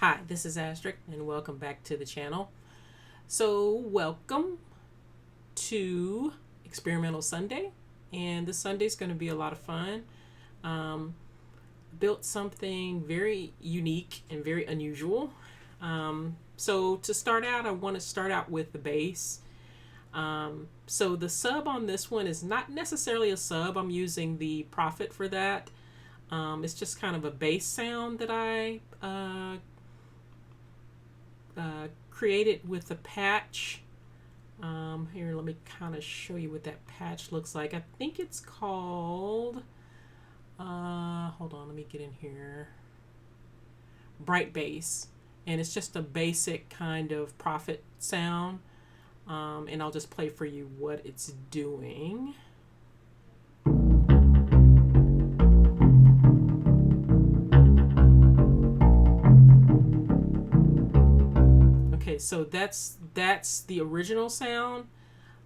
Hi, this is Ast3rix and welcome back to the channel. So welcome to Experimental Sunday, and this Sunday is going to be a lot of fun. Built something very unique and very unusual. So to start out, I want to start out with the bass. So the sub on this one is not necessarily a sub. I'm using the Prophet for that. It's just kind of a bass sound that I created with a patch. Here, let me kind of show you what that patch looks like. I think it's called, hold on, let me get in here. Bright Bass. And it's just a basic kind of Prophet sound. And I'll just play for you what it's doing. Okay, so that's the original sound.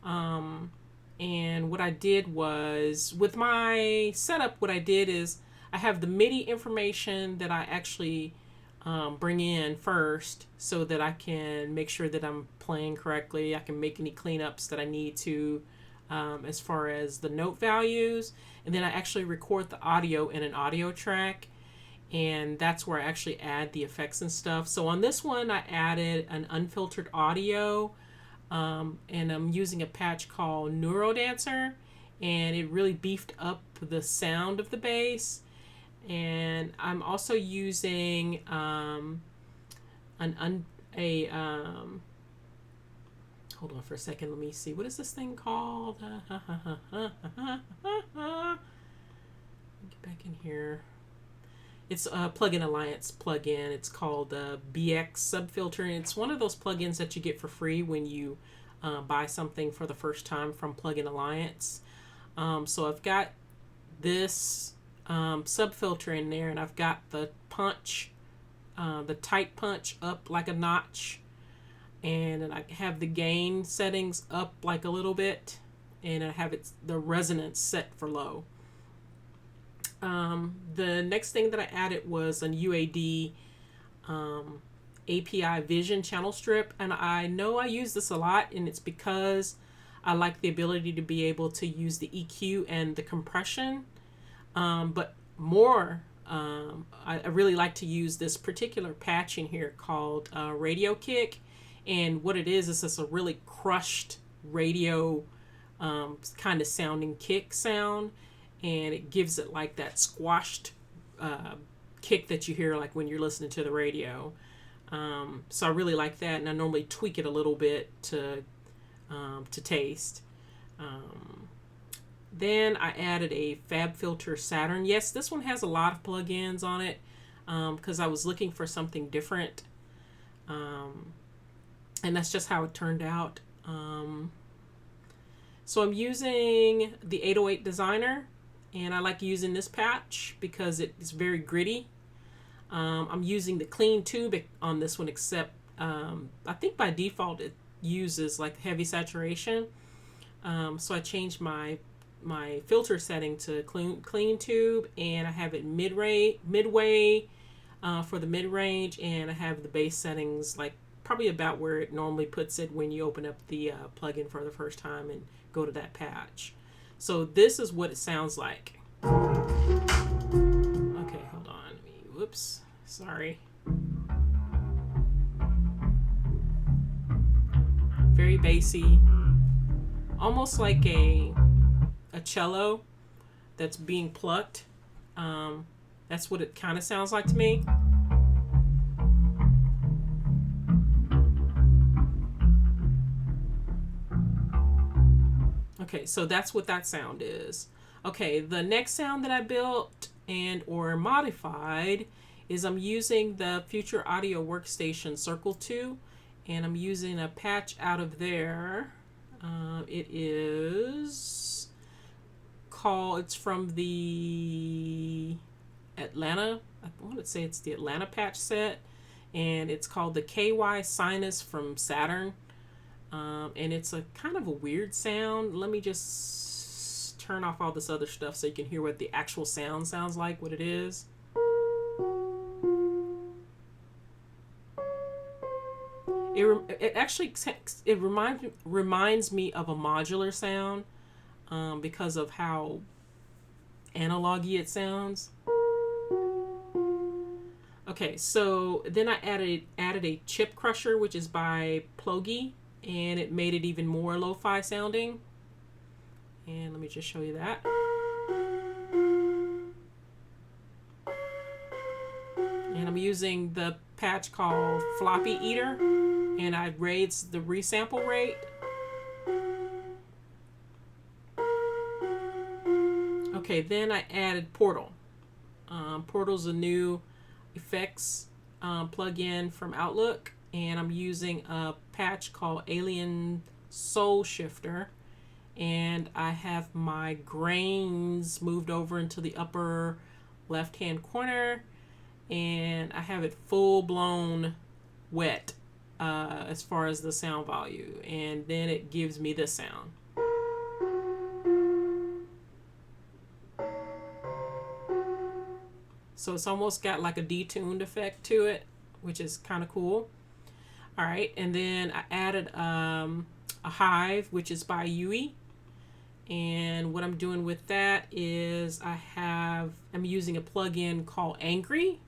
And what I did was, with my setup, what I did is I have the MIDI information that I actually bring in first so that I can make sure that I'm playing correctly. I can make any cleanups that I need to as far as the note values. And then I actually record the audio in an audio track. And that's where I actually add the effects and stuff. So on this one, I added an unfiltered audio, and I'm using a patch called Neurodancer, and it really beefed up the sound of the bass. And I'm also using hold on for a second. Let me see. What is this thing called? Get back in here. It's a Plugin Alliance plugin. It's called BX Subfilter, and it's one of those plugins that you get for free when you buy something for the first time from Plugin Alliance. So I've got this subfilter in there, and I've got the punch, the tight punch up like a notch, and then I have the gain settings up like a little bit, and I have the resonance set for low. The next thing that I added was an UAD API Vision channel strip, and I know I use this a lot, and it's because I like the ability to be able to use the EQ and the compression, but more I really like to use this particular patch in here called Radio Kick, and what it is it's a really crushed radio kind of sounding kick sound, and it gives it like that squashed kick that you hear like when you're listening to the radio. So I really like that, and I normally tweak it a little bit to taste. Then I added a FabFilter Saturn. Yes, this one has a lot of plugins on it because I was looking for something different, and that's just how it turned out. So I'm using the 808 Designer, and I like using this patch because it's very gritty. I'm using the clean tube on this one, except I think by default it uses like heavy saturation. So I changed my filter setting to clean tube, and I have it midway for the mid range, and I have the bass settings like probably about where it normally puts it when you open up the plugin for the first time and go to that patch. So this is what it sounds like. Okay, hold on. Whoops. Sorry. Very bassy. Almost like a cello that's being plucked. That's what it kind of sounds like to me. Okay, so that's what that sound is. Okay, the next sound that I built and or modified is I'm using the Future Audio Workstation Circle 2, and I'm using a patch out of there. It is called, it's from the Atlanta, I want to say it's the Atlanta patch set, and it's called the KY Sinus from Saturn. And it's a kind of a weird sound. Let me just turn off all this other stuff so you can hear what the actual sound sounds like, what it is. It actually it reminds me of a modular sound, because of how analog-y it sounds. Okay, so then I added a chip crusher, which is by Plogy, and it made it even more lo-fi sounding. And let me just show you that. And I'm using the patch called Floppy Eater, and I raised the resample rate. Okay, then I added Portal. Portal's a new effects plugin from Outlook, and I'm using a patch called Alien Soul Shifter, and I have my grains moved over into the upper left hand corner, and I have it full blown wet as far as the sound value, and then it gives me this sound. So it's almost got like a detuned effect to it, which is kind of cool. All right, and then I added a Hive, which is by Yui. And what I'm doing with that is I'm using a plugin called Angry.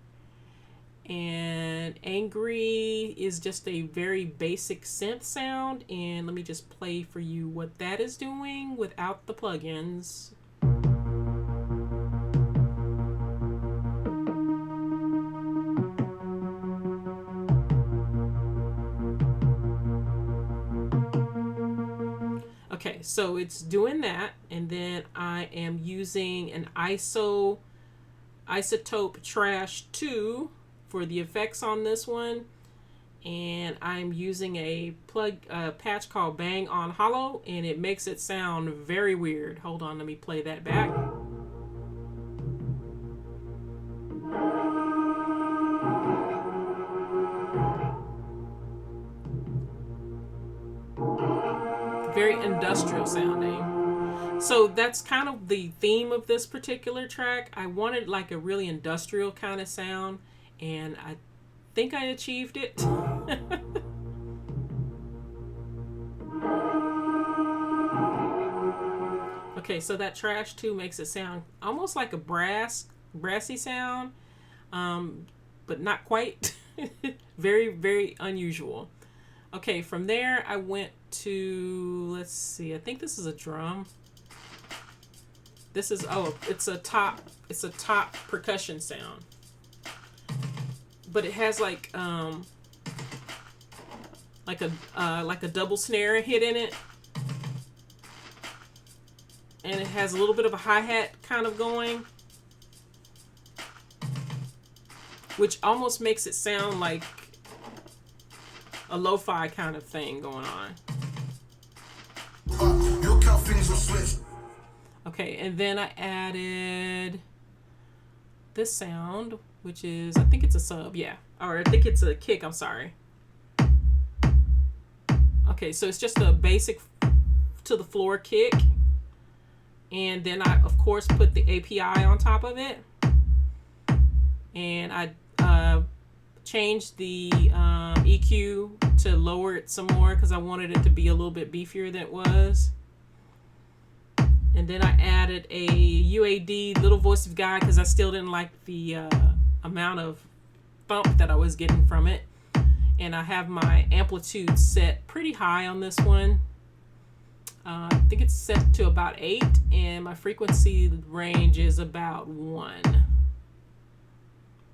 And Angry is just a very basic synth sound. And let me just play for you what that is doing without the plugins. Okay, so it's doing that, and then I am using an Isotope Trash 2 for the effects on this one, and I'm using a patch called Bang on Hollow, and it makes it sound very weird. Hold on, let me play that back. Very industrial sounding. So that's kind of the theme of this particular track. I wanted like a really industrial kind of sound, and I think I achieved it. Okay, so that Trash 2 makes it sound almost like a brassy sound, but not quite. Very, very unusual. Okay, from there I went to, let's see, I think this is a drum. This is, it's a top percussion sound. But it has like a double snare hit in it. And it has a little bit of a hi-hat kind of going, which almost makes it sound like a lo-fi kind of thing going on. Okay, and then I added this sound, which is, I think it's a sub, yeah. Or I think it's a kick, I'm sorry. Okay, so it's just a basic to the floor kick. And then I, of course, put the API on top of it. And I changed the EQ to lower it some more because I wanted it to be a little bit beefier than it was. And then I added a UAD little voice of God because I still didn't like the amount of thump that I was getting from it. And I have my amplitude set pretty high on this one. I think it's set to about 8, and my frequency range is about 1.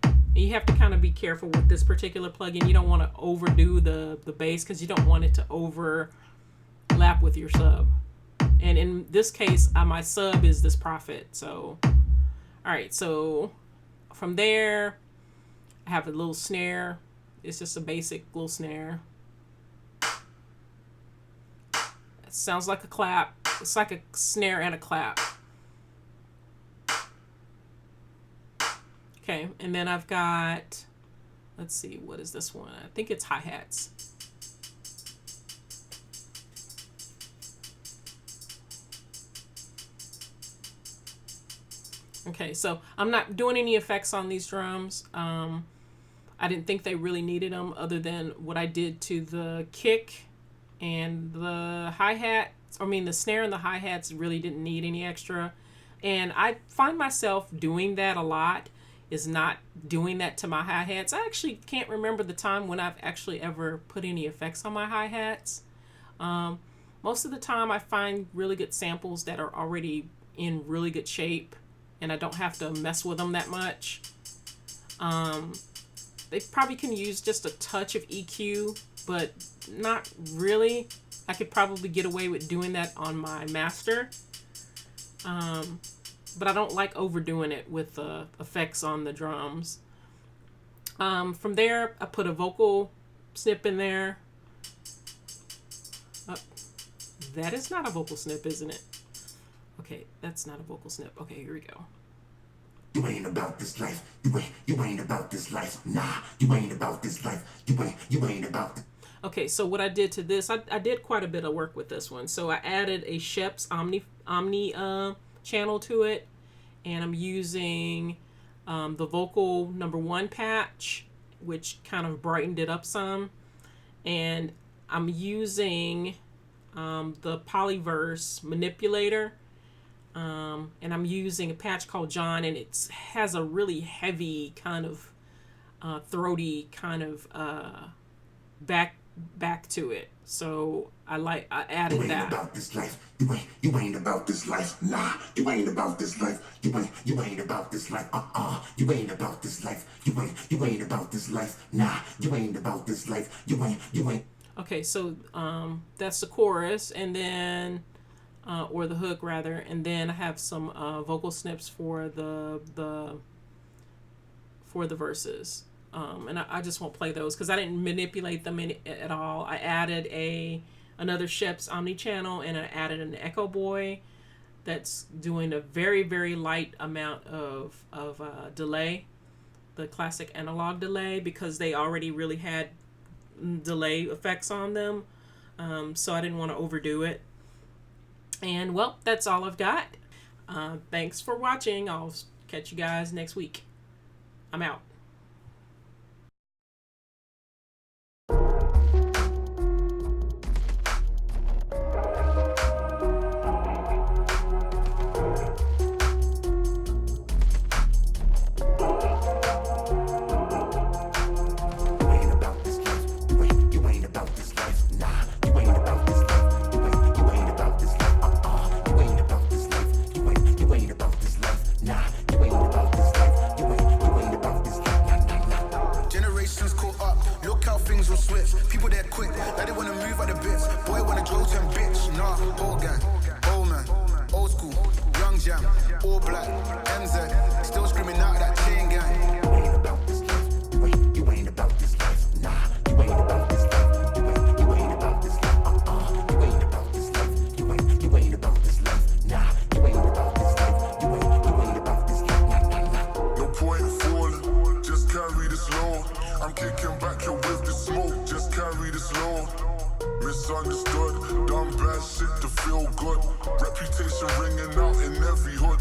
And you have to kind of be careful with this particular plugin. You don't want to overdo the bass because you don't want it to overlap with your sub. And in this case, my sub is this Prophet. So, all right. So from there, I have a little snare. It's just a basic little snare. It sounds like a clap. It's like a snare and a clap. Okay, and then I've got, let's see, what is this one? I think it's hi-hats. Okay, so I'm not doing any effects on these drums. I I didn't think they really needed them other than what I did to the kick and the hi-hat. I mean, the snare and the hi-hats really didn't need any extra. And I find myself doing that a lot, is not doing that to my hi-hats. I actually can't remember the time when I've actually ever put any effects on my hi-hats. Most of the time I find really good samples that are already in really good shape and I don't have to mess with them that much. They probably can use just a touch of EQ, but not really. I could probably get away with doing that on my master. But I don't like overdoing it with effects on the drums. From there, I put a vocal snip in there. That is not a vocal snip, isn't it? Okay, that's not a vocal snip. Okay, here we go. You ain't about this life. You ain't about this life. Nah, you ain't about this life. You ain't about this. Okay, so what I did to this, I did quite a bit of work with this one. So I added a Shep's Omni channel to it, and I'm using the vocal #1 patch, which kind of brightened it up some, and I'm using the Polyverse manipulator, and I'm using a patch called John, and it has a really heavy kind of throaty kind of back to it. So I added that. You ain't about this life. You ain't about this life. Nah, you ain't about this life. You ain't about this life. You ain't about this life. You ain't about this life. Nah, you ain't about this life. You ain't. Okay, so that's the chorus, and then or the hook rather, and then I have some vocal snips for the verses. And I just won't play those because I didn't manipulate them at all. I added another Shep's Omni channel, and I added an Echo Boy that's doing a very, very light amount of delay, the classic analog delay, because they already really had delay effects on them. So I didn't want to overdo it. And well, that's all I've got. Thanks for watching. I'll catch you guys next week. I'm out. People that quick, like they wanna move out the bits. Boy wanna drill to bitch. Nah, whole gang, old man, old school, young jam, all black, MZ, still screaming out that chain gang. You ain't about this life. You ain't about this life. Nah, you ain't about this life. You ain't about this life. You ain't about this life. You ain't about this life. Nah, you ain't about this life. You ain't about this life. Nah. No point falling, just carry this load. I'm kicking back here with the smoke, just carry this load. Misunderstood, done bad shit to feel good. Reputation ringing out in every hood.